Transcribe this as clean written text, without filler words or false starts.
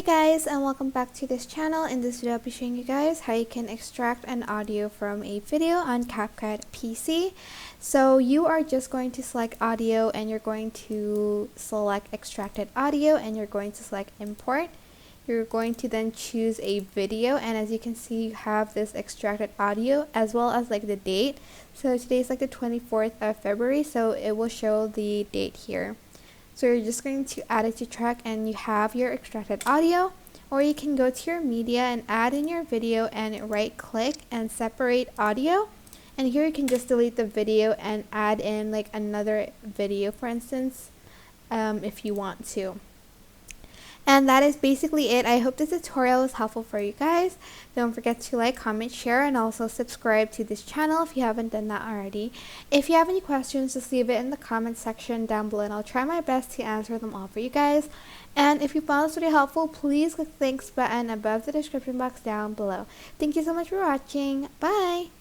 Hey guys, and welcome back to this channel. In this video I'll be showing you guys how you can extract an audio from a video on CapCut PC. So you are just going to select audio and you're going to select extracted audio and you're going to select import. You're going to then choose a video, and as you can see you have this extracted audio as well as like the date. So today's like the 24th of February, so it will show the date here. So you're just going to add it to track and you have your extracted audio, or you can go to your media and add in your video and right click and separate audio, and here you can just delete the video and add in like another video, for instance, if you want to. And that is basically it. I hope this tutorial was helpful for you guys. Don't forget to like, comment, share, and also subscribe to this channel if you haven't done that already. If you have any questions, just leave it in the comment section down below and I'll try my best to answer them all for you guys. And if you found this video helpful, please click the thanks button above the description box down below. Thank you so much for watching. Bye!